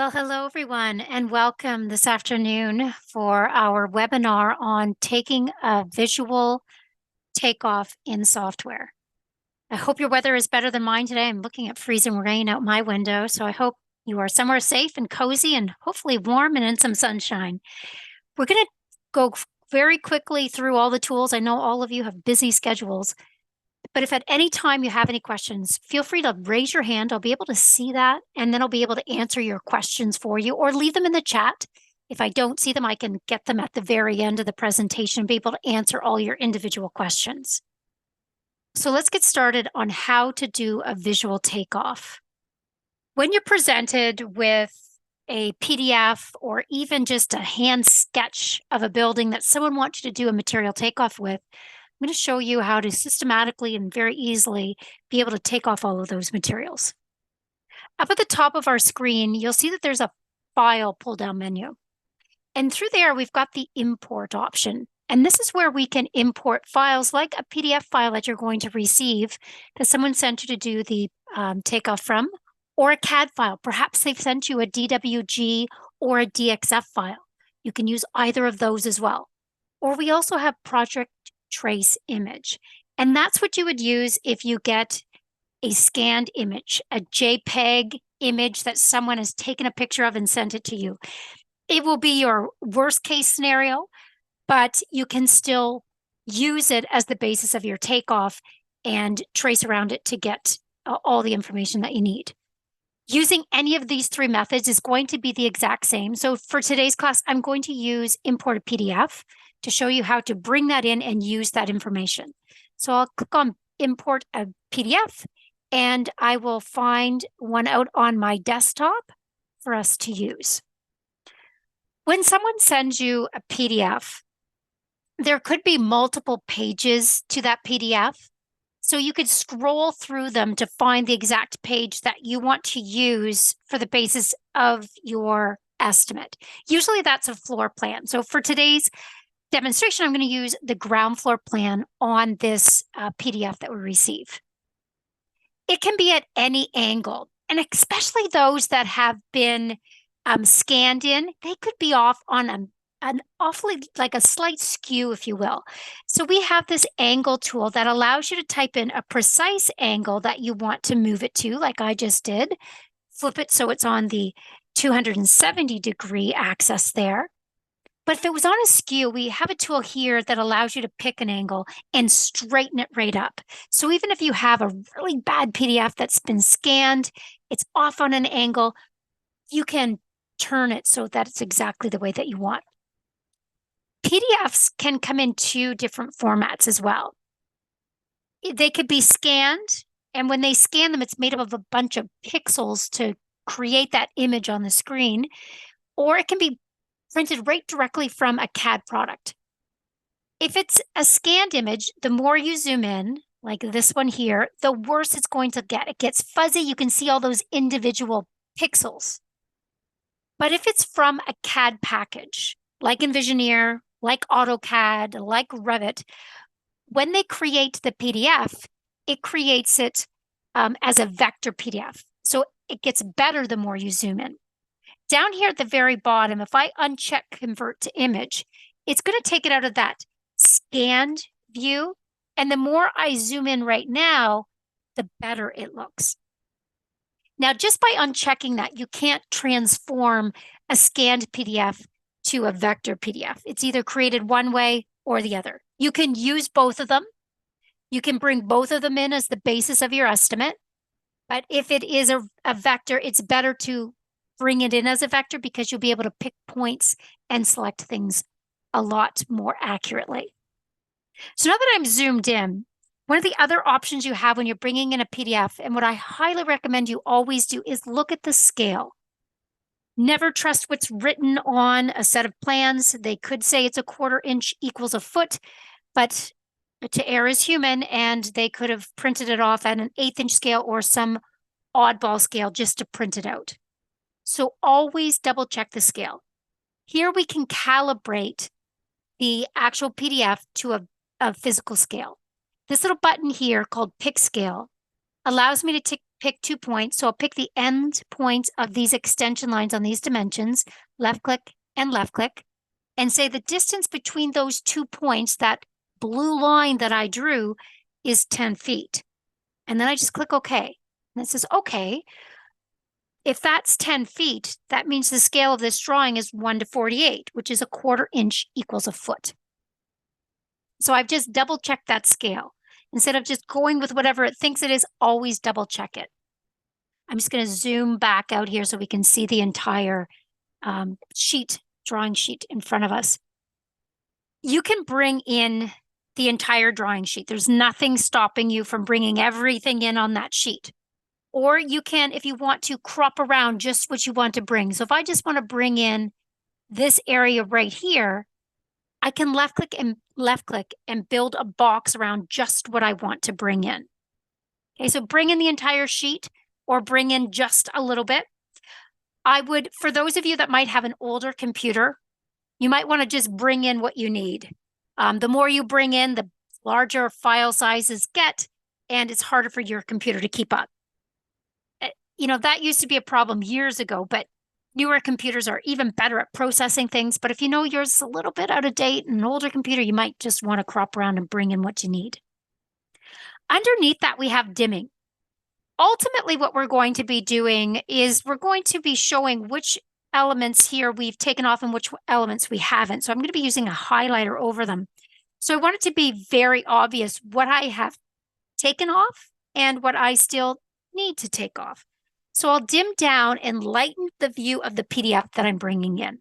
Well, hello everyone, and welcome this afternoon for our webinar on taking a visual takeoff in software. I hope your weather is better than mine today. I'm looking at freezing rain out my window, so I hope you are somewhere safe and cozy and hopefully warm and in some sunshine. We're going to go very quickly through all the tools. I know all of you have busy schedules, but if at any time you have any questions, feel free to raise your hand. I'll be able to see that, and then I'll be able to answer your questions for you or leave them in the chat. If I don't see them, I can get them at the very end of the presentation and be able to answer all your individual questions. So let's get started on how to do a visual takeoff. When you're presented with a PDF or even just a hand sketch of a building that someone wants you to do a material takeoff with, I'm going to show you how to systematically and very easily be able to take off all of those materials. Up at the top of our screen, you'll see that there's a file pull-down menu. And through there, we've got the import option. And this is where we can import files like a PDF file that you're going to receive that someone sent you to do the takeoff from, or a CAD file. Perhaps they've sent you a DWG or a DXF file. You can use either of those as well. Or we also have project trace image. And that's what you would use if you get a scanned image, a JPEG image that someone has taken a picture of and sent it to you. It will be your worst case scenario, but you can still use it as the basis of your takeoff and trace around it to get all the information that you need. Using any of these three methods is going to be the exact same. So for today's class, I'm going to use import a PDF to show you how to bring that in and use that information. So I'll click on import a PDF and I will find one out on my desktop for us to use. When someone sends you a PDF, there could be multiple pages to that PDF. So you could scroll through them to find the exact page that you want to use for the basis of your estimate. Usually that's a floor plan. So for today's demonstration, I'm going to use the ground floor plan on this PDF that we receive. It can be at any angle, and especially those that have been scanned in, they could be off on an awfully, like a slight skew, if you will. So we have this angle tool that allows you to type in a precise angle that you want to move it to, like I just did. Flip it so it's on the 270-degree axis there. But if it was on a skew, we have a tool here that allows you to pick an angle and straighten it right up. So even if you have a really bad PDF that's been scanned, it's off on an angle, you can turn it so that it's exactly the way that you want. PDFs can come in two different formats as well. They could be scanned, and when they scan them, it's made up of a bunch of pixels to create that image on the screen, or it can be printed right directly from a CAD product. If it's a scanned image, the more you zoom in, like this one here, the worse it's going to get. It gets fuzzy. You can see all those individual pixels. But if it's from a CAD package, like Envisioneer, like AutoCAD, like Revit, when they create the PDF, it creates it as a vector PDF. So it gets better the more you zoom in. Down here at the very bottom, if I uncheck convert to image, it's going to take it out of that scanned view. And the more I zoom in right now, the better it looks. Now, just by unchecking that, you can't transform a scanned PDF to a vector PDF. It's either created one way or the other. You can use both of them. You can bring both of them in as the basis of your estimate. But if it is a vector, it's better to bring it in as a vector because you'll be able to pick points and select things a lot more accurately. So now that I'm zoomed in, one of the other options you have when you're bringing in a PDF, and what I highly recommend you always do, is look at the scale. Never trust what's written on a set of plans. They could say it's a 1/4 inch equals a foot, but to err is human, and they could have printed it off at an 1/8 inch scale or some oddball scale just to print it out. So always double check the scale. Here we can calibrate the actual PDF to a physical scale. This little button here called Pick Scale allows me to pick 2 points. So I'll pick the end points of these extension lines on these dimensions, left click and left click, and say the distance between those 2 points, that blue line that I drew, is 10 feet. And then I just click OK. And it says, okay, if that's 10 feet, that means the scale of this drawing is 1:48, which is 1/4 inch equals a foot. So I've just double checked that scale. Instead of just going with whatever it thinks it is, always double check it. I'm just going to zoom back out here so we can see the entire drawing sheet in front of us. You can bring in the entire drawing sheet. There's nothing stopping you from bringing everything in on that sheet. Or you can, if you want to, crop around just what you want to bring. So if I just want to bring in this area right here, I can left click and build a box around just what I want to bring in. Okay, so bring in the entire sheet or bring in just a little bit. I would, for those of you that might have an older computer, you might want to just bring in what you need. The more you bring in, the larger file sizes get, and it's harder for your computer to keep up. That used to be a problem years ago, but newer computers are even better at processing things. But if you know yours is a little bit out of date, an older computer, you might just want to crop around and bring in what you need. Underneath that, we have dimming. Ultimately, what we're going to be doing is we're going to be showing which elements here we've taken off and which elements we haven't. So I'm going to be using a highlighter over them. So I want it to be very obvious what I have taken off and what I still need to take off. So I'll dim down and lighten the view of the PDF that I'm bringing in.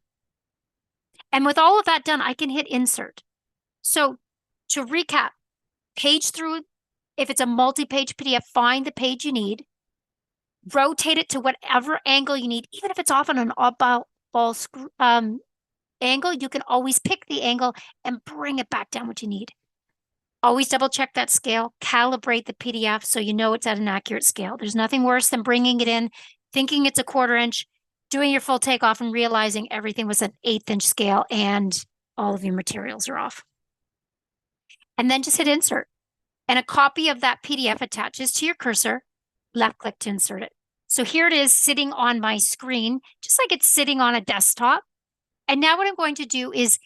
And with all of that done, I can hit insert. So to recap, page through, if it's a multi-page PDF, find the page you need, rotate it to whatever angle you need. Even if it's off on an oddball angle, you can always pick the angle and bring it back down what you need. Always double check that scale, calibrate the PDF so you know it's at an accurate scale. There's nothing worse than bringing it in, thinking it's 1/4 inch, doing your full takeoff and realizing everything was an 1/8 inch scale and all of your materials are off. And then just hit insert. And a copy of that PDF attaches to your cursor, left click to insert it. So here it is sitting on my screen, just like it's sitting on a desktop. And now what I'm going to do is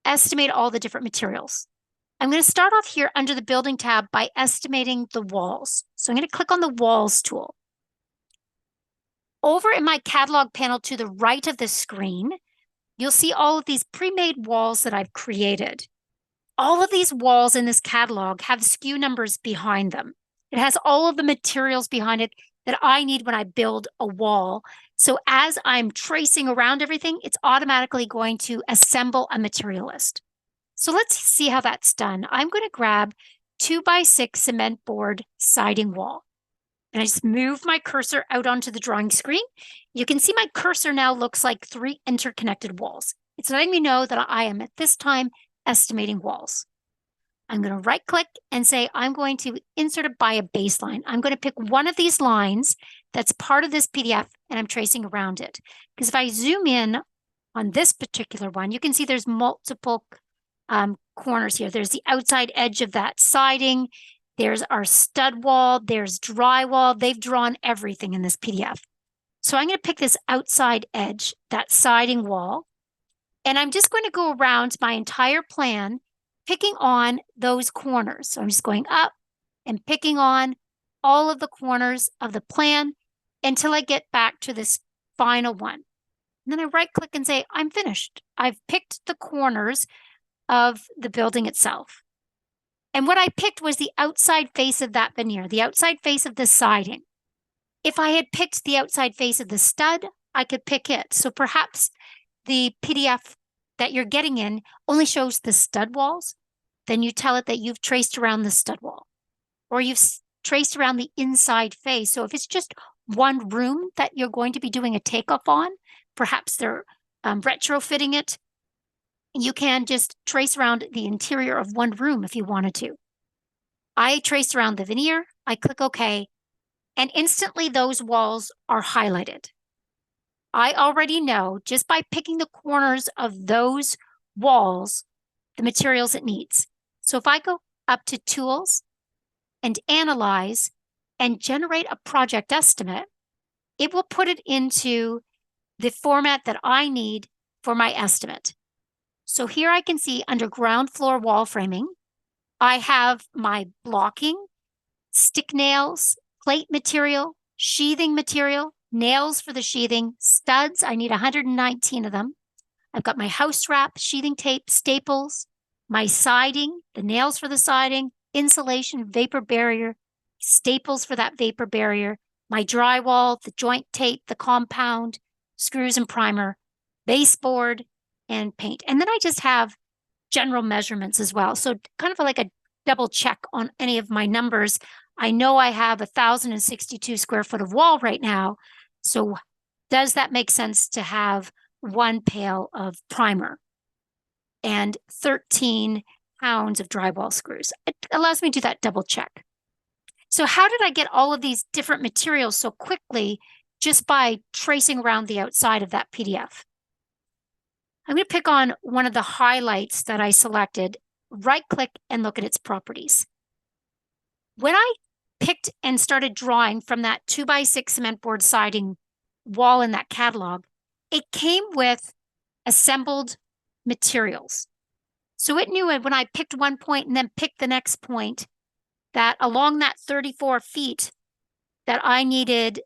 estimate all the different materials. I'm going to start off here under the building tab by estimating the walls. So I'm going to click on the walls tool. Over in my catalog panel to the right of the screen, you'll see all of these pre-made walls that I've created. All of these walls in this catalog have SKU numbers behind them. It has all of the materials behind it that I need when I build a wall. So as I'm tracing around everything, it's automatically going to assemble a material list. So let's see how that's done. I'm going to grab 2x6 cement board siding wall. And I just move my cursor out onto the drawing screen. You can see my cursor now looks like 3 interconnected walls. It's letting me know that I am at this time estimating walls. I'm going to right click and say I'm going to insert it by a baseline. I'm going to pick one of these lines that's part of this PDF and I'm tracing around it. Because if I zoom in on this particular one, you can see there's multiple corners here. There's the outside edge of that siding. There's our stud wall. There's drywall. They've drawn everything in this PDF. So I'm going to pick this outside edge, that siding wall, and I'm just going to go around my entire plan, picking on those corners. So I'm just going up and picking on all of the corners of the plan until I get back to this final one. And then I right click and say, I'm finished. I've picked the corners of the building itself. And what I picked was the outside face of that veneer, the outside face of the siding. If I had picked the outside face of the stud, I could pick it. So perhaps the PDF that you're getting in only shows the stud walls. Then you tell it that you've traced around the stud wall or you've traced around the inside face. So if it's just one room that you're going to be doing a takeoff on, perhaps they're retrofitting it. You can just trace around the interior of one room if you wanted to. I trace around the veneer, I click OK, and instantly those walls are highlighted. I already know just by picking the corners of those walls, the materials it needs. So if I go up to Tools and Analyze, and generate a project estimate, it will put it into the format that I need for my estimate. So here I can see under ground floor wall framing, I have my blocking, stick nails, plate material, sheathing material, nails for the sheathing, studs. I need 119 of them. I've got my house wrap, sheathing tape, staples, my siding, the nails for the siding, insulation, vapor barrier, staples for that vapor barrier, my drywall, the joint tape, the compound, screws and primer, baseboard, and paint. And then I just have general measurements as well. So kind of like a double check on any of my numbers. I know I have 1,062 square foot of wall right now. So does that make sense to have 1 pail of primer and 13 pounds of drywall screws? It allows me to do that double check. So how did I get all of these different materials so quickly just by tracing around the outside of that PDF? I'm going to pick on one of the highlights that I selected, right-click and look at its properties. When I picked and started drawing from that 2x6 cement board siding wall in that catalog, it came with assembled materials. So it knew when I picked one point and then picked the next point, that along that 34 feet that I needed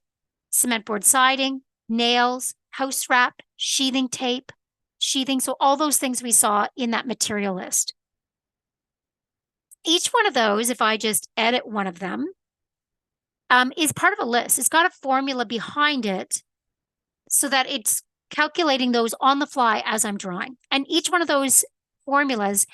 cement board siding, nails, house wrap, sheathing tape, sheathing. So all those things we saw in that material list. Each one of those, if I just edit one of them, is part of a list. It's got a formula behind it so that it's calculating those on the fly as I'm drawing. And each one of those formulas,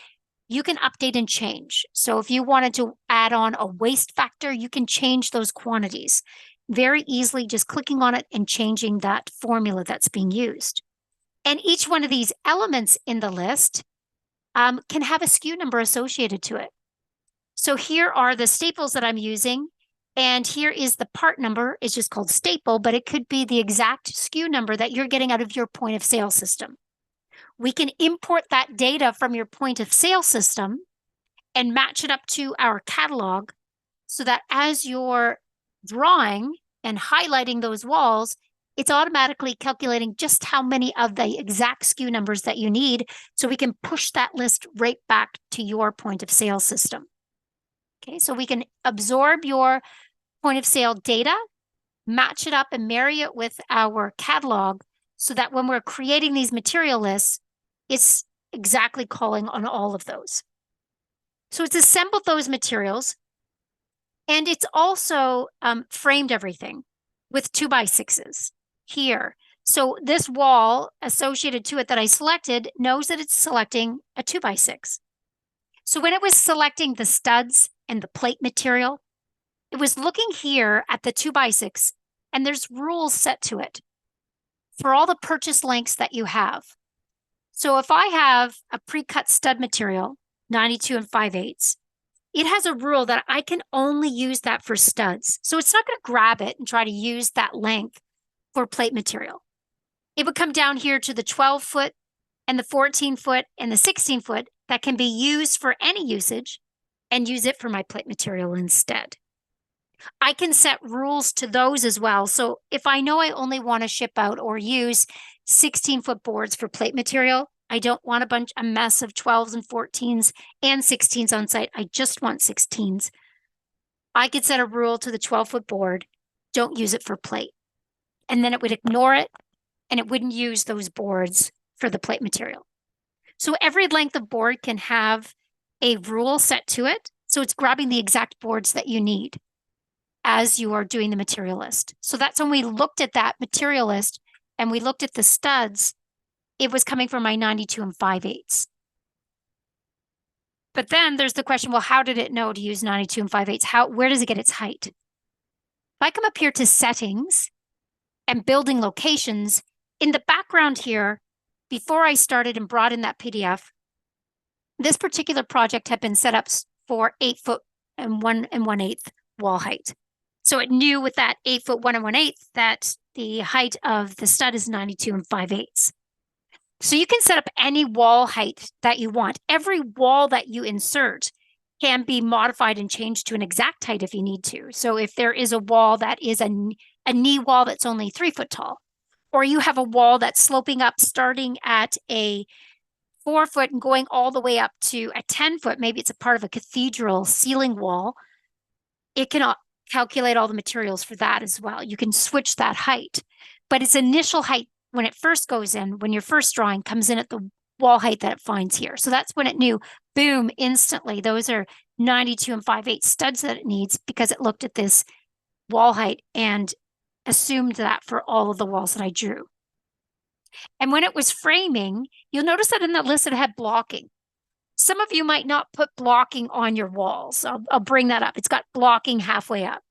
you can update and change. So if you wanted to add on a waste factor, you can change those quantities very easily, just clicking on it and changing that formula that's being used. And each one of these elements in the list can have a SKU number associated to it. So here are the staples that I'm using. And here is the part number. It's just called staple, but it could be the exact SKU number that you're getting out of your point of sale system. We can import that data from your point of sale system and match it up to our catalog so that as you're drawing and highlighting those walls, it's automatically calculating just how many of the exact SKU numbers that you need so we can push that list right back to your point of sale system. Okay, so we can absorb your point of sale data, match it up and marry it with our catalog so that when we're creating these material lists, it's exactly calling on all of those. So it's assembled those materials, and it's also framed everything with 2x6s here. So this wall associated to it that I selected knows that it's selecting a 2x6. So when it was selecting the studs and the plate material, it was looking here at the 2x6, and there's rules set to it for all the purchase lengths that you have. So if I have a pre-cut stud material, 92 and 5/8, it has a rule that I can only use that for studs. So it's not going to grab it and try to use that length for plate material. It would come down here to the 12-foot and the 14-foot and the 16-foot that can be used for any usage and use it for my plate material instead. I can set rules to those as well. So if I know I only want to ship out or use 16-foot boards for plate material, I don't want a mess of 12s and 14s and 16s on site. I just want 16s. I could set a rule to the 12-foot board, don't use it for plate. And then it would ignore it and it wouldn't use those boards for the plate material. So every length of board can have a rule set to it. So it's grabbing the exact boards that you need as you are doing the material list. So that's when we looked at that material list and we looked at the studs, it was coming from my 92 and 5/8. But then there's the question, well, how did it know to use 92 and 5/8? Where does it get its height? If I come up here to settings and building locations, in the background here, before I started and brought in that PDF, this particular project had been set up for 8 foot and 1 1/8 wall height. So it knew with that 8 foot 1 1/8 that the height of the stud is 92 and 5/8. So you can set up any wall height that you want. Every wall that you insert can be modified and changed to an exact height if you need to. So if there is a wall that is a knee wall that's only 3 foot tall, or you have a wall that's sloping up starting at a 4 foot and going all the way up to a 10 foot, maybe it's a part of a cathedral ceiling wall, it can calculate all the materials for that as well. You can switch that height, but its initial height when it first goes in, when your first drawing comes in at the wall height that it finds here. So that's when it knew, boom, instantly, those are 92 and 5/8 studs that it needs because it looked at this wall height and assumed that for all of the walls that I drew. And when it was framing, you'll notice that in the list it had blocking. Some of you might not put blocking on your walls. I'll bring that up. It's got blocking halfway up.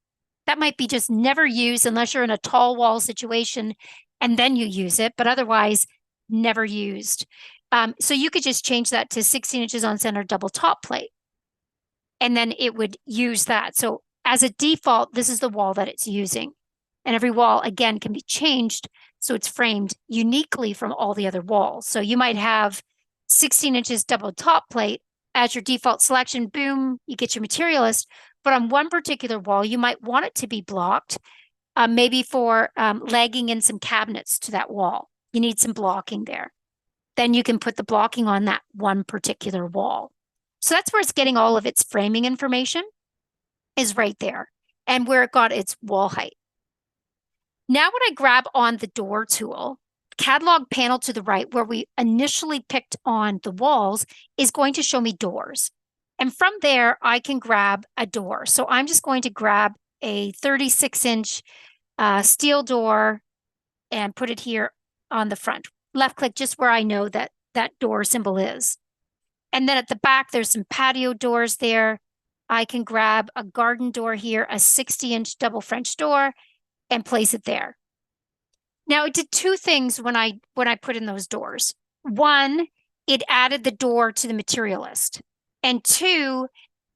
That might be just never used unless you're in a tall wall situation and then you use it, but otherwise never used. So you could just change that to 16 inches on center double top plate. And then it would use that. So as a default, this is the wall that it's using. And every wall, again, can be changed so it's framed uniquely from all the other walls. So you might have 16 inches double top plate as your default selection. Boom, you get your materialist. But on one particular wall, you might want it to be blocked, maybe for legging in some cabinets to that wall. You need some blocking there. Then you can put the blocking on that one particular wall. So that's where it's getting all of its framing information, is right there, and where it got its wall height. Now when I grab on the door tool, catalog panel to the right, where we initially picked on the walls, is going to show me doors. And from there, I can grab a door. So I'm just going to grab a 36-inch steel door and put it here on the front. Left click just where I know that that door symbol is. And then at the back, there's some patio doors there. I can grab a garden door here, a 60-inch double French door, and place it there. Now it did two things when I put in those doors. One, it added the door to the material list. And two,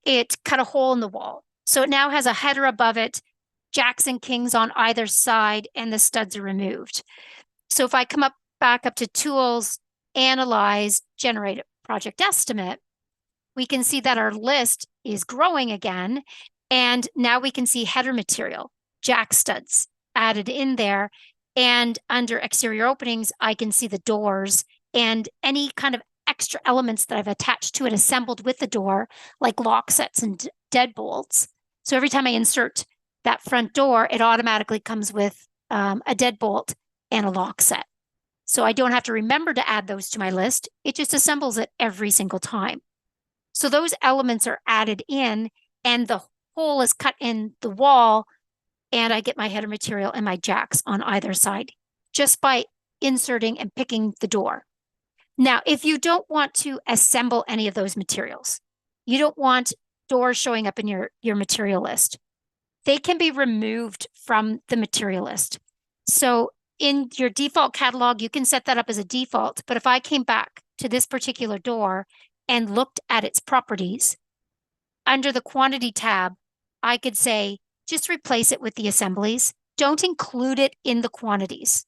it cut a hole in the wall. So it now has a header above it, jacks and kings on either side, and the studs are removed. So if I come back up to Tools, Analyze, Generate Project Estimate, we can see that our list is growing again. And now we can see header material, jack studs added in there. And under exterior openings, I can see the doors and any kind of extra elements that I've attached to it assembled with the door, like lock sets and deadbolts. So every time I insert that front door, it automatically comes with a deadbolt and a lock set. So I don't have to remember to add those to my list. It just assembles it every single time. So those elements are added in, and the hole is cut in the wall, and I get my header material and my jacks on either side just by inserting and picking the door. Now, if you don't want to assemble any of those materials, you don't want doors showing up in your material list, they can be removed from the material list. So in your default catalog, you can set that up as a default. But if I came back to this particular door and looked at its properties, under the quantity tab, I could say, just replace it with the assemblies. Don't include it in the quantities.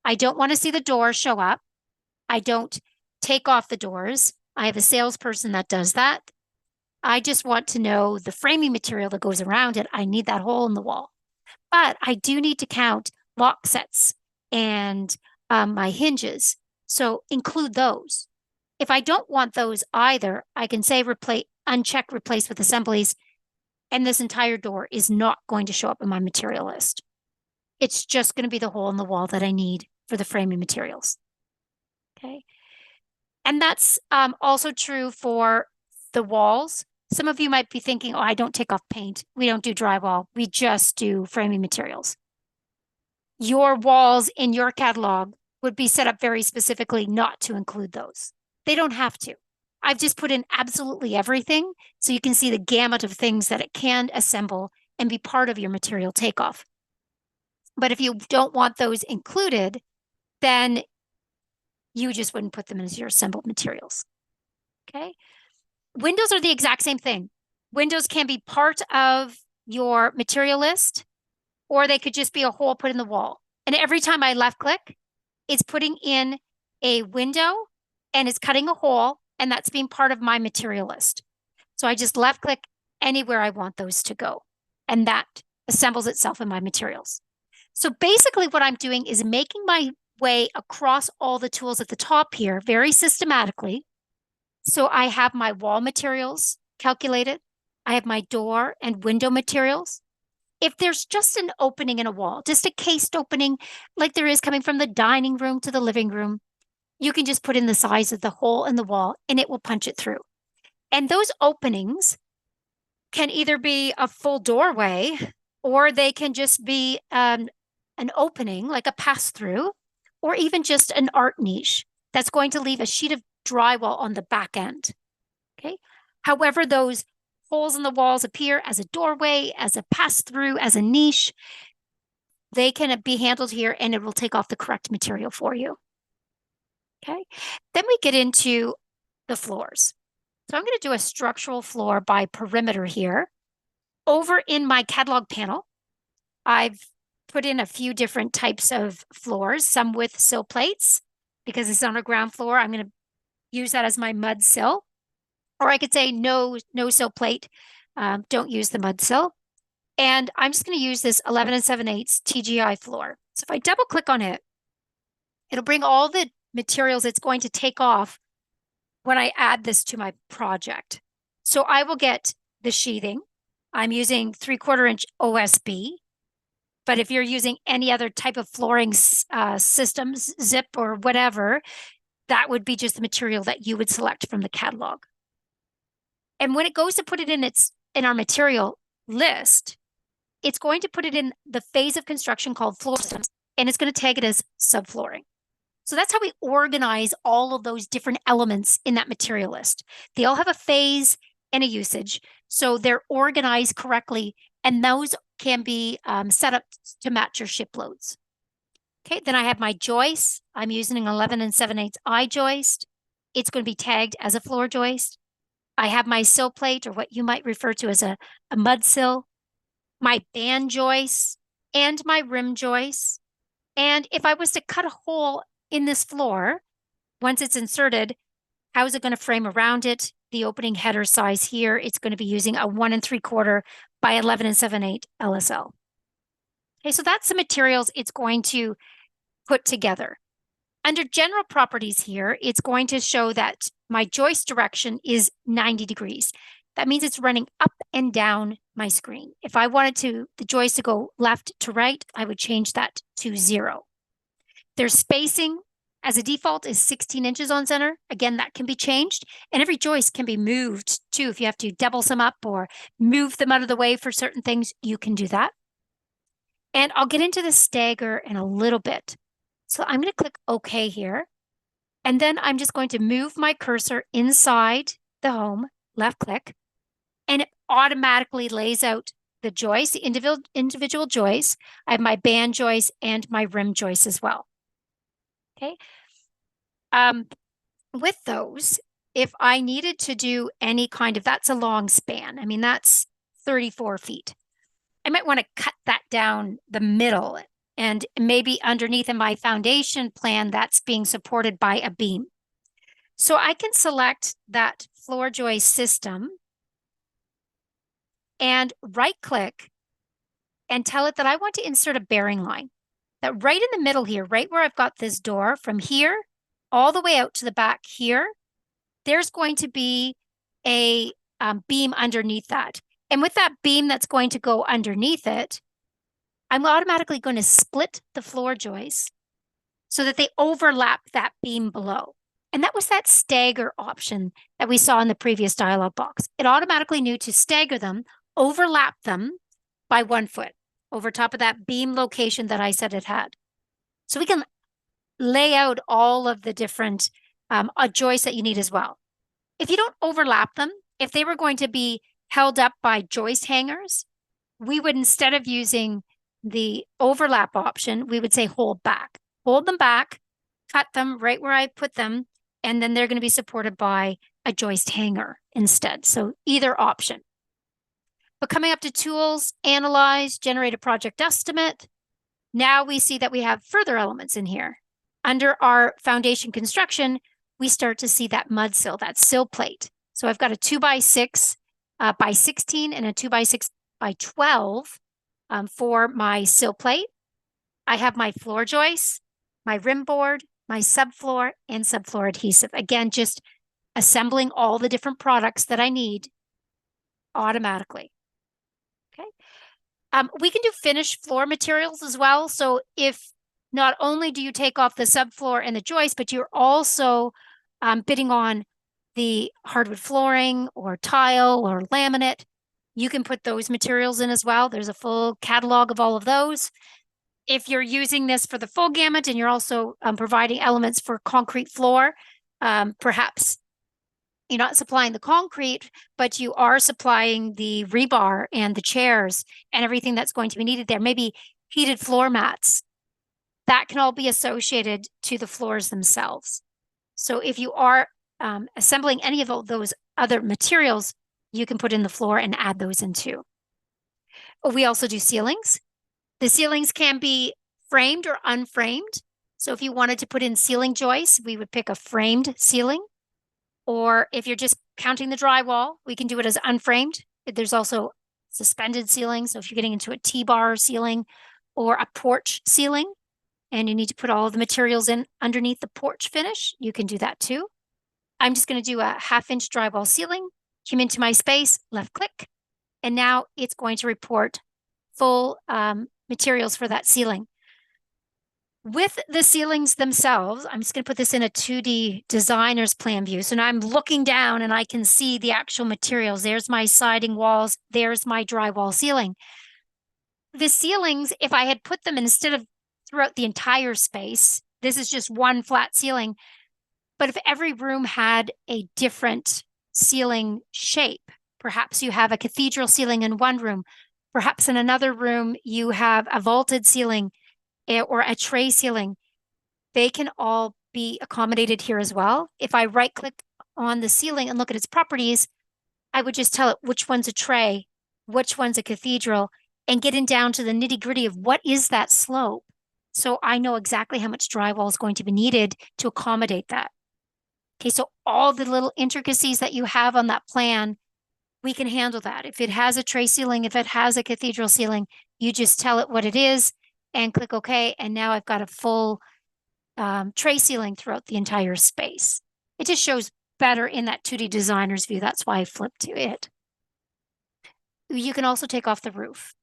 I don't want to see the door show up. I don't take off the doors. I have a salesperson that does that. I just want to know the framing material that goes around it. I need that hole in the wall. But I do need to count lock sets and my hinges. So include those. If I don't want those either, I can say uncheck replace with assemblies, and this entire door is not going to show up in my material list. It's just going to be the hole in the wall that I need for the framing materials. Okay. And that's also true for the walls. Some of you might be thinking, oh, I don't take off paint. We don't do drywall. We just do framing materials. Your walls in your catalog would be set up very specifically not to include those. They don't have to. I've just put in absolutely everything so you can see the gamut of things that it can assemble and be part of your material takeoff. But if you don't want those included, then you just wouldn't put them as your assembled materials. Okay. Windows are the exact same thing. Windows can be part of your material list, or they could just be a hole put in the wall. And every time I left click, it's putting in a window and it's cutting a hole, and that's being part of my material list. So I just left click anywhere I want those to go. And that assembles itself in my materials. So basically what I'm doing is making my way across all the tools at the top here very systematically. So I have my wall materials calculated. I have my door and window materials. If there's just an opening in a wall, just a cased opening, like there is coming from the dining room to the living room, you can just put in the size of the hole in the wall and it will punch it through. And those openings can either be a full doorway or they can just be an opening, like a pass through, or even just an art niche that's going to leave a sheet of drywall on the back end. Okay. However, those holes in the walls appear as a doorway, as a pass through, as a niche, they can be handled here and it will take off the correct material for you. Okay. Then we get into the floors. So I'm going to do a structural floor by perimeter here. Over in my catalog panel, I've put in a few different types of floors, some with sill plates, because it's on a ground floor. I'm going to use that as my mud sill. Or I could say no sill plate, don't use the mud sill. And I'm just going to use this 11 7/8 TGI floor. So if I double click on it, it'll bring all the materials it's going to take off when I add this to my project. So I will get the sheathing. I'm using 3/4 inch OSB, but if you're using any other type of flooring systems, zip or whatever, that would be just the material that you would select from the catalog. And when it goes to put it in our material list, it's going to put it in the phase of construction called floor systems, and it's going to tag it as subflooring. So that's how we organize all of those different elements in that material list. They all have a phase and a usage, so they're organized correctly, and those can be set up to match your ship loads. Okay, then I have my joist. I'm using an 11 7/8 I joist. It's going to be tagged as a floor joist. I have my sill plate, or what you might refer to as a mud sill, my band joists, and my rim joists. And if I was to cut a hole in this floor, once it's inserted, how is it going to frame around it? The opening header size here, it's going to be using a 1 3/4 by 11 7/8 LSL. Okay, so that's the materials it's going to put together. Under general properties here, it's going to show that my joist direction is 90 degrees. That means it's running up and down my screen. If I wanted the joist to go left to right, I would change that to 0. Their spacing as a default is 16 inches on center. Again, that can be changed, and every joist can be moved too. If you have to double some up or move them out of the way for certain things, you can do that. And I'll get into the stagger in a little bit. So I'm going to click OK here. And then I'm just going to move my cursor inside the home, left click, and it automatically lays out the joists, the individual joists. I have my band joist and my rim joist as well. Okay. With those, if I needed to do any kind of, that's a long span. I mean, that's 34 feet. I might want to cut that down the middle, and maybe underneath in my foundation plan, that's being supported by a beam. So I can select that floor joist system and right click and tell it that I want to insert a bearing line. That right in the middle here, right where I've got this door, from here all the way out to the back here, there's going to be a beam underneath that. And with that beam that's going to go underneath it, I'm automatically going to split the floor joists so that they overlap that beam below. And that was that stagger option that we saw in the previous dialog box. It automatically knew to stagger them, overlap them by 1 foot over top of that beam location that I said it had. So we can lay out all of the different joists that you need as well. If you don't overlap them, if they were going to be held up by joist hangers, we would, instead of using the overlap option, we would say hold back. Hold them back, cut them right where I put them, and then they're going to be supported by a joist hanger instead. So either option. But coming up to tools, analyze, generate a project estimate. Now we see that we have further elements in here. Under our foundation construction, we start to see that mud sill, that sill plate. So I've got a 2x6 by 16 and a 2x6 by 12 for my sill plate. I have my floor joists, my rim board, my subfloor, and subfloor adhesive. Again, just assembling all the different products that I need automatically. Okay. We can do finished floor materials as well. So if not only do you take off the subfloor and the joist, but you're also bidding on the hardwood flooring or tile or laminate, you can put those materials in as well. There's a full catalog of all of those. If you're using this for the full gamut and you're also providing elements for concrete floor, perhaps you're not supplying the concrete, but you are supplying the rebar and the chairs and everything that's going to be needed there. Maybe heated floor mats. That can all be associated to the floors themselves. So if you are assembling any of those other materials, you can put in the floor and add those in too. We also do ceilings. The ceilings can be framed or unframed. So if you wanted to put in ceiling joists, we would pick a framed ceiling. Or if you're just counting the drywall, we can do it as unframed. There's also suspended ceiling. So if you're getting into a T-bar ceiling or a porch ceiling, and you need to put all of the materials in underneath the porch finish, you can do that too. I'm just going to do a 1/2-inch drywall ceiling, come into my space, left click, and now it's going to report full materials for that ceiling. With the ceilings themselves, I'm just going to put this in a 2D designer's plan view. So now I'm looking down and I can see the actual materials. There's my siding walls. There's my drywall ceiling. The ceilings, if I had put them instead of throughout the entire space, this is just one flat ceiling. But if every room had a different ceiling shape, perhaps you have a cathedral ceiling in one room, perhaps in another room you have a vaulted ceiling or a tray ceiling, they can all be accommodated here as well. If I right click on the ceiling and look at its properties, I would just tell it which one's a tray, which one's a cathedral, and getting down to the nitty gritty of what is that slope. So I know exactly how much drywall is going to be needed to accommodate that. Okay, so all the little intricacies that you have on that plan, we can handle that. If it has a tray ceiling, if it has a cathedral ceiling, you just tell it what it is and click OK. And now I've got a full tray ceiling throughout the entire space. It just shows better in that 2D designer's view. That's why I flipped to it. You can also take off the roof.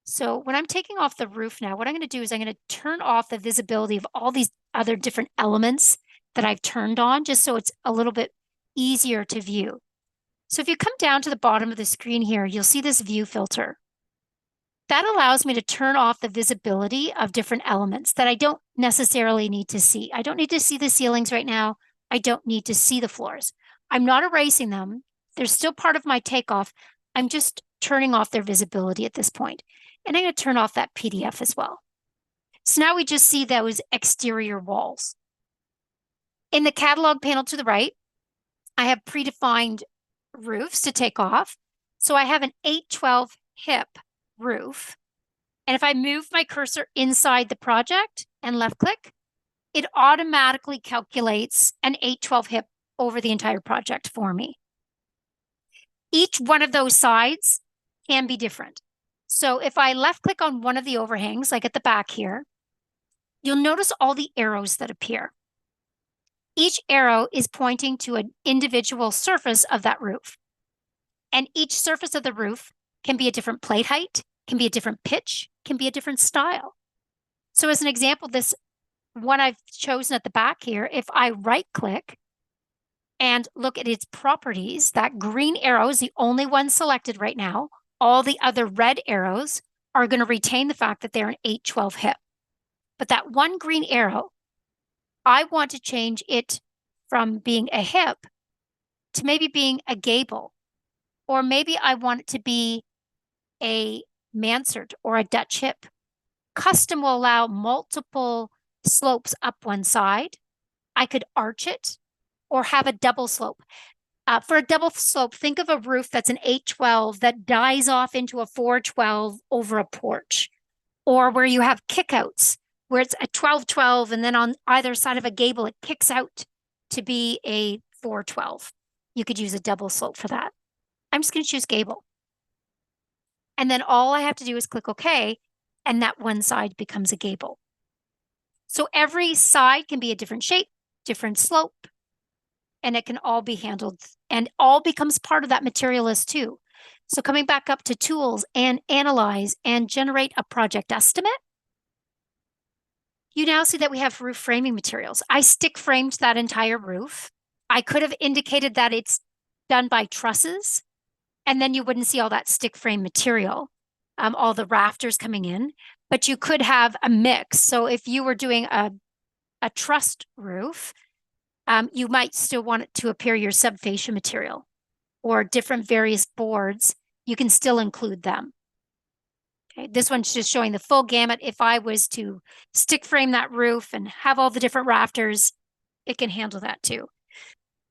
So when I'm taking off the roof now, what I'm going to do is I'm going to turn off the visibility of all these other different elements that I've turned on, just so it's a little bit easier to view. So if you come down to the bottom of the screen here, you'll see this view filter. That allows me to turn off the visibility of different elements that I don't necessarily need to see. I don't need to see the ceilings right now. I don't need to see the floors. I'm not erasing them. They're still part of my takeoff. I'm just turning off their visibility at this point. And I'm going to turn off that PDF as well. So now we just see those exterior walls. In the catalog panel to the right, I have predefined roofs to take off. So I have an 812 hip roof. And if I move my cursor inside the project and left click, it automatically calculates an 812 hip over the entire project for me. Each one of those sides can be different. So if I left click on one of the overhangs, like at the back here, you'll notice all the arrows that appear. Each arrow is pointing to an individual surface of that roof. And each surface of the roof can be a different plate height, can be a different pitch, can be a different style. So as an example, this one I've chosen at the back here, if I right click and look at its properties, that green arrow is the only one selected right now. All the other red arrows are going to retain the fact that they're an 812 hip. But that one green arrow, I want to change it from being a hip to maybe being a gable, or maybe I want it to be a mansard or a Dutch hip. Custom will allow multiple slopes up one side. I could arch it or have a double slope. For a double slope, think of a roof that's an 812 that dies off into a 412 over a porch, or where you have kickouts, where it's a 1212 and then on either side of a gable, it kicks out to be a 412. You could use a double slope for that. I'm just going to choose gable. And then all I have to do is click OK, and that one side becomes a gable. So every side can be a different shape, different slope, and it can all be handled and all becomes part of that material list too. So coming back up to tools and analyze and generate a project estimate, you now see that we have roof framing materials. I stick framed that entire roof. I could have indicated that it's done by trusses, and then you wouldn't see all that stick frame material, all the rafters coming in, but you could have a mix. So if you were doing a trussed roof, you might still want it to appear your subfascia material or different various boards. You can still include them. Okay, this one's just showing the full gamut. If I was to stick frame that roof and have all the different rafters, it can handle that too.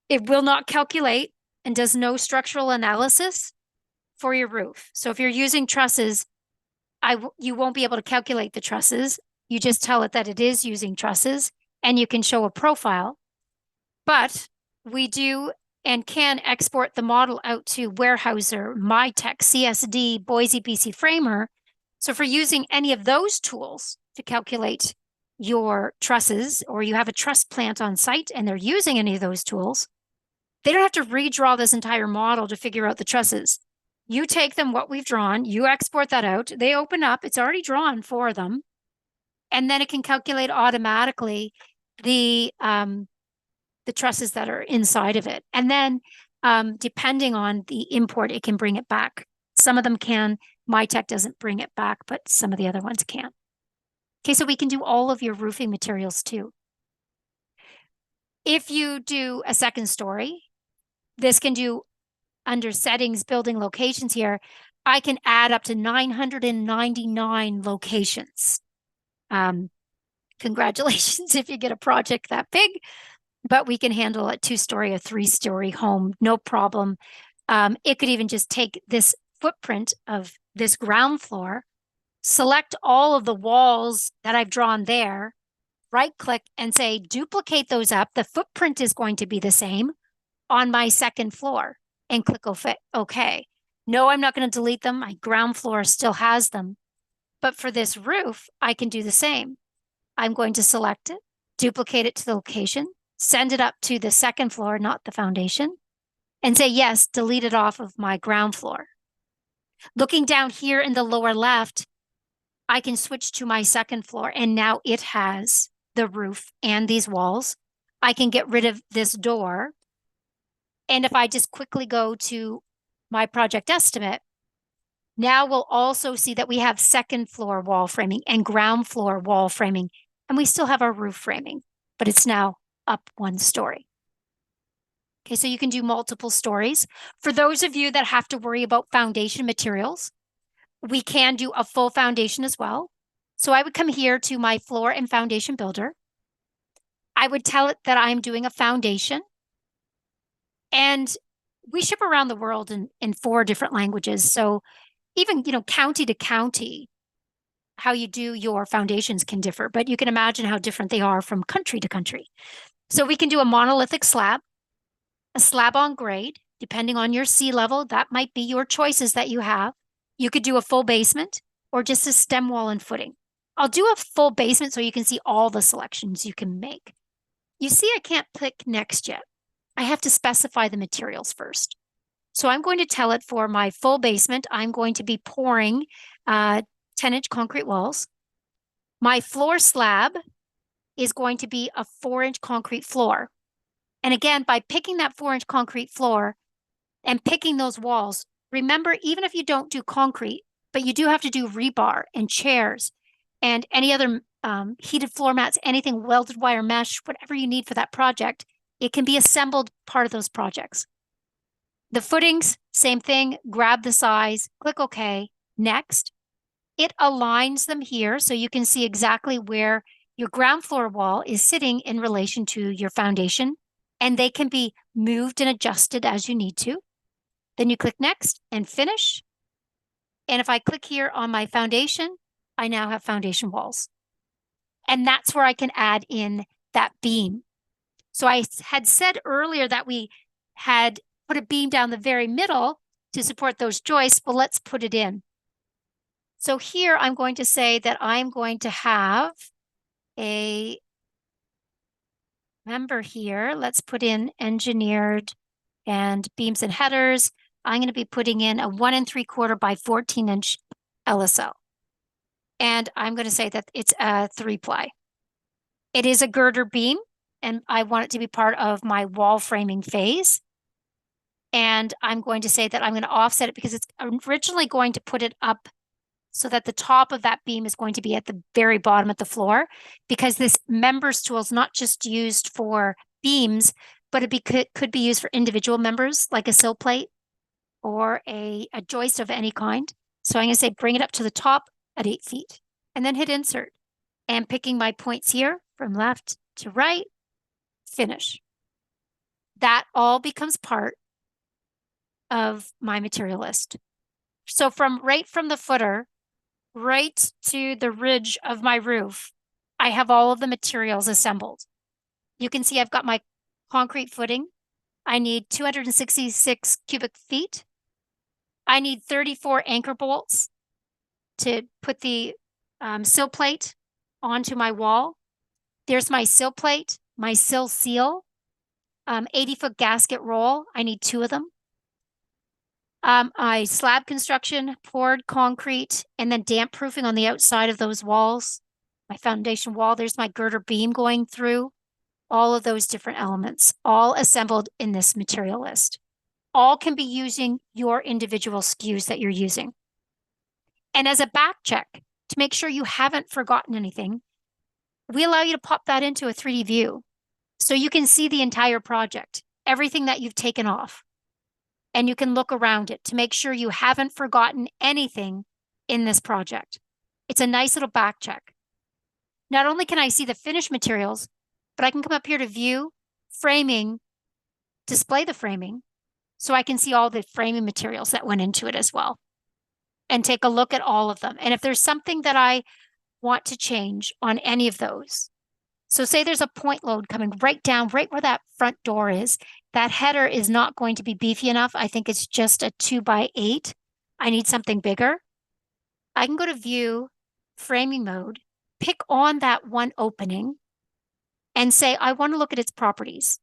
It will not calculate and does no structural analysis for your roof. So if you're using trusses, you won't be able to calculate the trusses. You just tell it that it is using trusses, and you can show a profile. But we do and can export the model out to Weyerhaeuser, MyTech, CSD, Boise, BC Framer. So if you're using any of those tools to calculate your trusses, or you have a truss plant on site and they're using any of those tools, they don't have to redraw this entire model to figure out the trusses. You take them, what we've drawn, you export that out, they open up, it's already drawn for them, and then it can calculate automatically the trusses that are inside of it. And then depending on the import, it can bring it back. Some of them can. MyTech doesn't bring it back, but some of the other ones can. Okay, so we can do all of your roofing materials too. If you do a second story, this can do under settings, building locations here, I can add up to 999 locations. Congratulations if you get a project that big, but we can handle a 2-story, a 3-story home, no problem. It could even just take this footprint of this ground floor, select all of the walls that I've drawn there, right click and say, duplicate those up. The footprint is going to be the same on my second floor, and click OK. No, I'm not going to delete them. My ground floor still has them. But for this roof, I can do the same. I'm going to select it, duplicate it to the location, send it up to the second floor, not the foundation, and say, yes, delete it off of my ground floor. Looking down here in the lower left, I can switch to my second floor, and now it has the roof and these walls. I can get rid of this door. And if I just quickly go to my project estimate, now we'll also see that we have second floor wall framing and ground floor wall framing, and we still have our roof framing, but it's now up 1 story. Okay, so you can do multiple stories. For those of you that have to worry about foundation materials, we can do a full foundation as well. So I would come here to my floor and foundation builder. I would tell it that I'm doing a foundation. And we ship around the world in 4 different languages. So even, county to county, how you do your foundations can differ, but you can imagine how different they are from country to country. So we can do a monolithic slab, a slab on grade, depending on your sea level. That might be your choices that you have. You could do a full basement or just a stem wall and footing. I'll do a full basement so you can see all the selections you can make. You see, I can't click next yet. I have to specify the materials first. So I'm going to tell it for my full basement, I'm going to be pouring 10-inch concrete walls. My floor slab is going to be a 4-inch concrete floor. And again, by picking that 4-inch concrete floor and picking those walls, remember, even if you don't do concrete, but you do have to do rebar and chairs and any other heated floor mats, anything, welded wire mesh, whatever you need for that project, it can be assembled part of those projects. The footings, same thing, grab the size, click OK, next. It aligns them here so you can see exactly where your ground floor wall is sitting in relation to your foundation, and they can be moved and adjusted as you need to. Then you click next and finish. And if I click here on my foundation, I now have foundation walls. And that's where I can add in that beam. So I had said earlier that we had put a beam down the very middle. to support those joists, but let's put it in. So here I'm going to say that I'm going to have a member here. Let's put in engineered and beams and headers. I'm going to be putting in a 1 3/4 by 14-inch LSL. And I'm going to say that it's a 3-ply. It is a girder beam, and I want it to be part of my wall framing phase. And I'm going to say that I'm going to offset it because it's originally going to put it up so that the top of that beam is going to be at the very bottom of the floor, because this members tool is not just used for beams, but could be used for individual members, like a sill plate or a joist of any kind. So I'm going to say bring it up to the top at 8 feet and then hit insert. And picking my points here from left to right, finish. That all becomes part of my material list. So right from the footer, right to the ridge of my roof, I have all of the materials assembled. You can see I've got my concrete footing. I need 266 cubic feet. I need 34 anchor bolts to put the sill plate onto my wall. There's my sill plate, my sill seal, 80-foot gasket roll. I need 2 of them. I slab construction, poured concrete, and then damp proofing on the outside of those walls. My foundation wall, there's my girder beam going through. All of those different elements, all assembled in this material list. All can be using your individual SKUs that you're using. And as a back check, to make sure you haven't forgotten anything, we allow you to pop that into a 3D view so you can see the entire project, everything that you've taken off. And you can look around it to make sure you haven't forgotten anything in this project. It's a nice little back check. Not only can I see the finished materials, but I can come up here to view, framing, display the framing, so I can see all the framing materials that went into it as well, and take a look at all of them. And if there's something that I want to change on any of those, so say there's a point load coming right down, right where that front door is, that header is not going to be beefy enough. I think it's just a 2x8. I need something bigger. I can go to view, framing mode, pick on that one opening, and say, I want to look at its properties.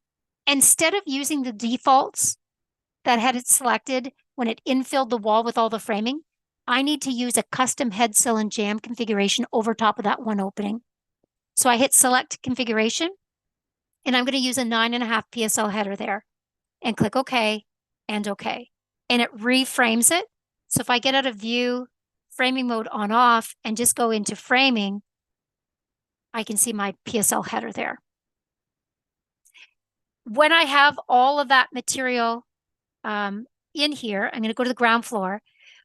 Instead of using the defaults that had it selected when it infilled the wall with all the framing, I need to use a custom head sill and jam configuration over top of that one opening. So I hit select configuration, and I'm going to use a 9.5 PSL header there and click OK and OK. And it reframes it. So if I get out of view, framing mode on off, and just go into framing, I can see my PSL header there. When I have all of that material in here, I'm going to go to the ground floor.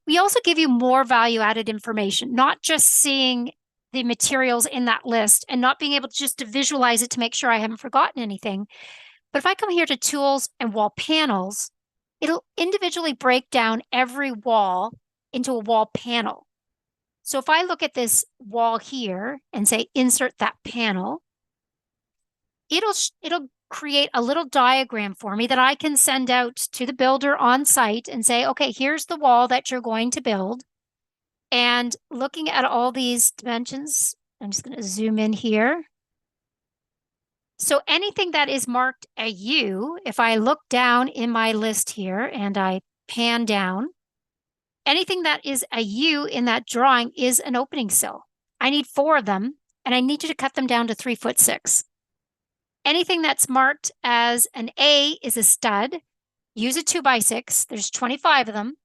We also give you more value-added information, not just seeing the materials in that list and not being able to just to visualize it to make sure I haven't forgotten anything. But if I come here to tools and wall panels, it'll individually break down every wall into a wall panel. So if I look at this wall here and say insert that panel, it'll create a little diagram for me that I can send out to the builder on site and say, okay, here's the wall that you're going to build. And looking at all these dimensions, I'm just going to zoom in here. So anything that is marked a U, if I look down in my list here and I pan down, anything that is a U in that drawing is an opening sill. I need 4 of them, and I need you to cut them down to 3'6". Anything that's marked as an A is a stud. Use a 2x6. There's 25 of them,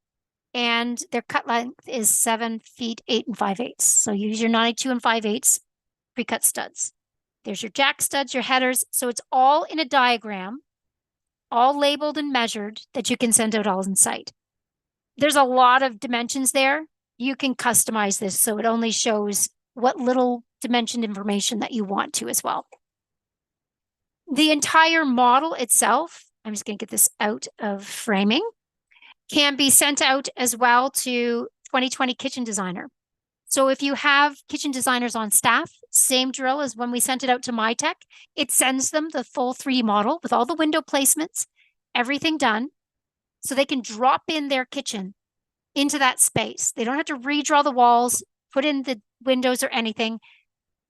and their cut length is 7 feet 8 5/8. So use your 92 5/8 pre-cut studs. There's your jack studs, your headers. So it's all in a diagram, all labeled and measured that you can send out all in sight. There's a lot of dimensions there. You can customize this so it only shows what little dimensioned information that you want to as well. The entire model itself, I'm just going to get this out of framing, can be sent out as well to 2020 Kitchen Designer. So if you have kitchen designers on staff, same drill as when we sent it out to MyTech, it sends them the full 3D model with all the window placements, everything done. So they can drop in their kitchen into that space. They don't have to redraw the walls, put in the windows or anything.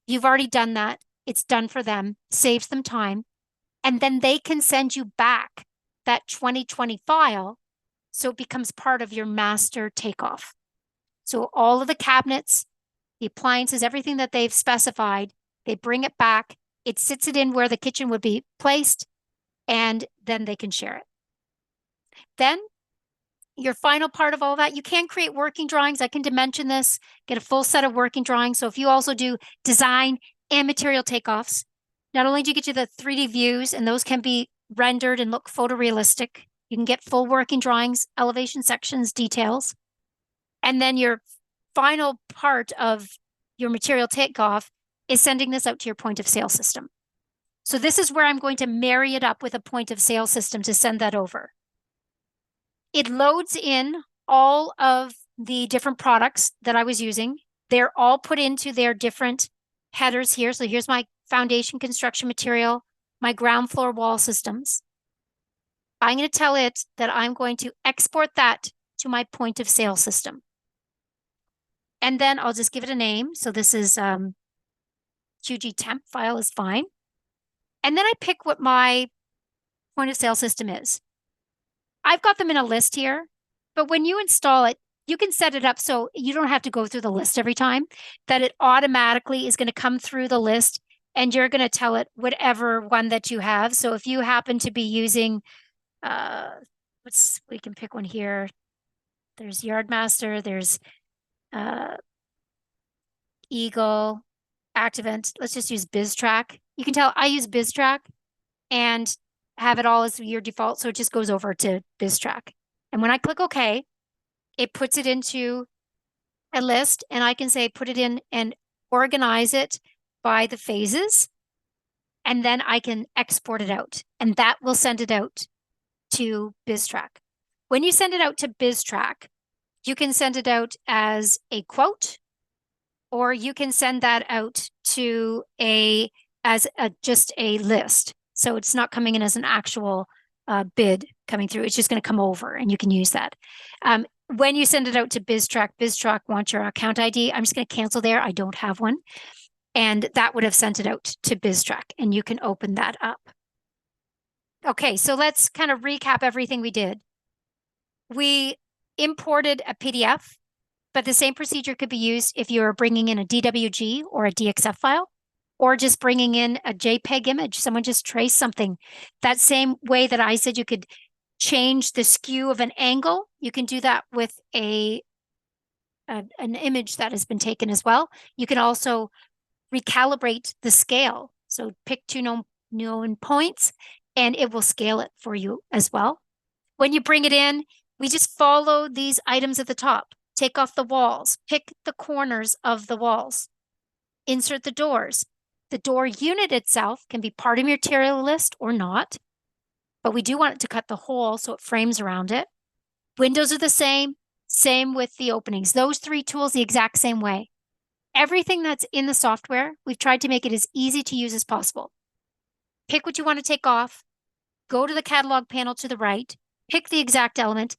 You've already done that. It's done for them, saves them time. And then they can send you back that 2020 file so it becomes part of your master takeoff. So all of the cabinets, the appliances, everything that they've specified, they bring it back. It sits it in where the kitchen would be placed, and then they can share it. Then your final part of all that, you can create working drawings. I can dimension this, get a full set of working drawings. So if you also do design and material takeoffs, not only do you get you the 3D views, and those can be rendered and look photorealistic, you can get full working drawings, elevation sections, details. And then your final part of your material takeoff is sending this out to your point of sale system. So this is where I'm going to marry it up with a point of sale system to send that over. It loads in all of the different products that I was using. They're all put into their different headers here. So here's my foundation construction material, my ground floor wall systems. I'm going to tell it that I'm going to export that to my point of sale system. And then I'll just give it a name. So this is QG temp file is fine. And then I pick what my point of sale system is. I've got them in a list here, but when you install it, you can set it up so you don't have to go through the list every time, that it automatically is going to come through the list and you're going to tell it whatever one that you have. So if you happen to be using, we can pick one here. There's Yardmaster, there's Eagle, Activent. Let's just use BizTrack. You can tell I use BizTrack and have it all as your default. So it just goes over to BizTrack. And when I click OK, it puts it into a list, and I can say, put it in and organize it by the phases. And then I can export it out, and that will send it out to BizTrack. When you send it out to BizTrack, you can send it out as a quote, or you can send that out to just a list. So it's not coming in as an actual bid coming through. It's just going to come over, and you can use that. When you send it out to BizTrack, BizTrack wants your account ID. I'm just going to cancel there. I don't have one. And that would have sent it out to BizTrack, and you can open that up. Okay, so let's kind of recap everything we did. We imported a PDF, but the same procedure could be used if you're bringing in a DWG or a DXF file, or just bringing in a JPEG image. Someone just traced something. That same way that I said you could change the skew of an angle, you can do that with an image that has been taken as well. You can also recalibrate the scale. So pick two known points, and it will scale it for you as well. When you bring it in, we just follow these items at the top. Take off the walls, pick the corners of the walls, insert the doors. The door unit itself can be part of your material list or not, but we do want it to cut the hole so it frames around it. Windows are the same with the openings. Those three tools the exact same way. Everything that's in the software, we've tried to make it as easy to use as possible. Pick what you want to take off, go to the catalog panel to the right, pick the exact element,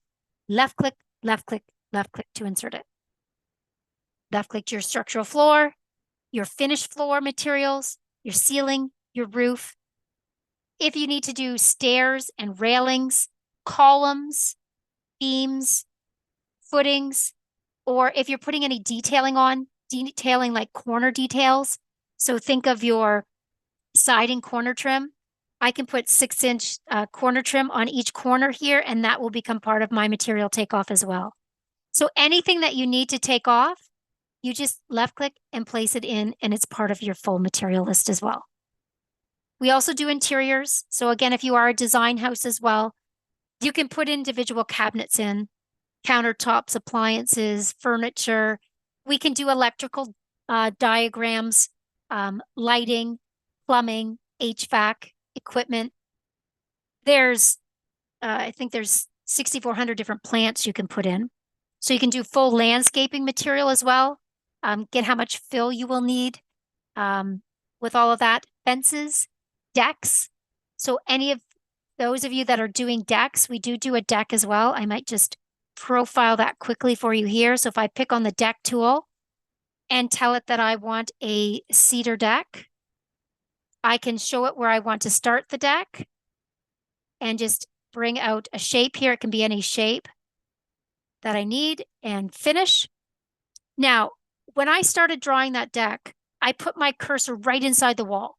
left click, left click, left click to insert it. Left click to your structural floor, your finished floor materials, your ceiling, your roof. If you need to do stairs and railings, columns, beams, footings, or if you're putting any detailing on, detailing like corner details. So think of your siding corner trim. I can put 6-inch corner trim on each corner here, and that will become part of my material takeoff as well. So anything that you need to take off, you just left click and place it in, and it's part of your full material list as well. We also do interiors. So again, if you are a design house as well, you can put individual cabinets in, countertops, appliances, furniture. We can do electrical diagrams, lighting, plumbing, HVAC, equipment. I think there's 6,400 different plants you can put in. So you can do full landscaping material as well. Get how much fill you will need with all of that. Fences, decks. So any of Those of you that are doing decks, we do a deck as well. I might just profile that quickly for you here. So if I pick on the deck tool and tell it that I want a cedar deck, I can show it where I want to start the deck and just bring out a shape here. It can be any shape that I need and finish. Now, when I started drawing that deck, I put my cursor right inside the wall.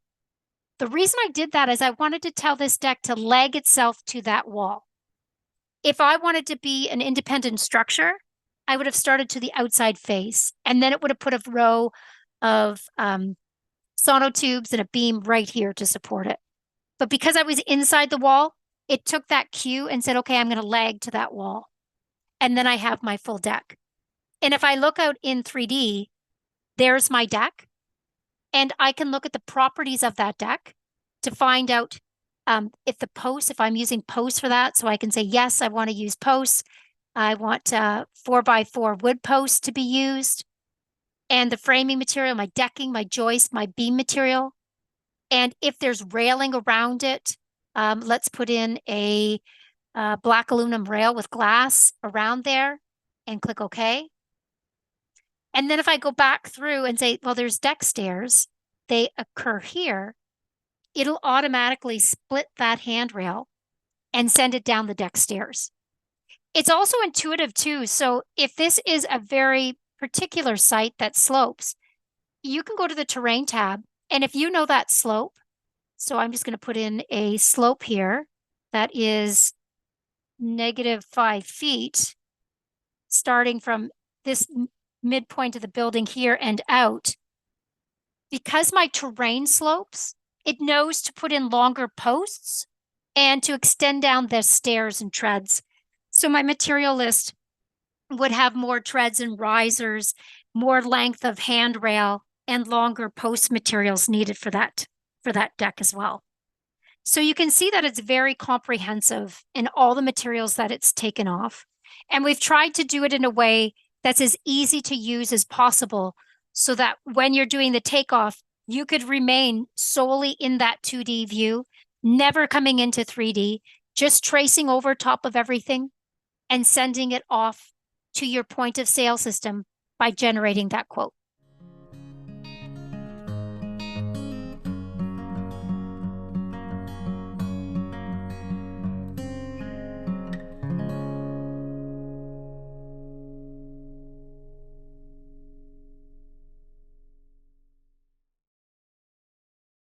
The reason I did that is I wanted to tell this deck to leg itself to that wall. If I wanted to be an independent structure, I would have started to the outside face, and then it would have put a row of sonotubes and a beam right here to support it. But because I was inside the wall, it took that cue and said, okay, I'm going to lag to that wall. And then I have my full deck. And if I look out in 3D, there's my deck. And I can look at the properties of that deck to find out if I'm using posts for that. So I can say, yes, I want to use posts. I want 4x4 wood posts to be used. And the framing material, my decking, my joist, my beam material. And if there's railing around it, let's put in a black aluminum rail with glass around there and click OK. And then if I go back through and say, well, there's deck stairs, they occur here, it'll automatically split that handrail and send it down the deck stairs. It's also intuitive too. So if this is a very particular site that slopes, you can go to the terrain tab. And if you know that slope, so I'm just going to put in a slope here that is -5 feet, starting from this midpoint of the building here and out. Because my terrain slopes, it knows to put in longer posts and to extend down the stairs and treads. So my material list would have more treads and risers, more length of handrail, and longer post materials needed for that deck as well. So you can see that it's very comprehensive in all the materials that it's taken off. And we've tried to do it in a way that's as easy to use as possible so that when you're doing the takeoff, you could remain solely in that 2D view, never coming into 3D, just tracing over top of everything and sending it off to your point of sale system by generating that quote.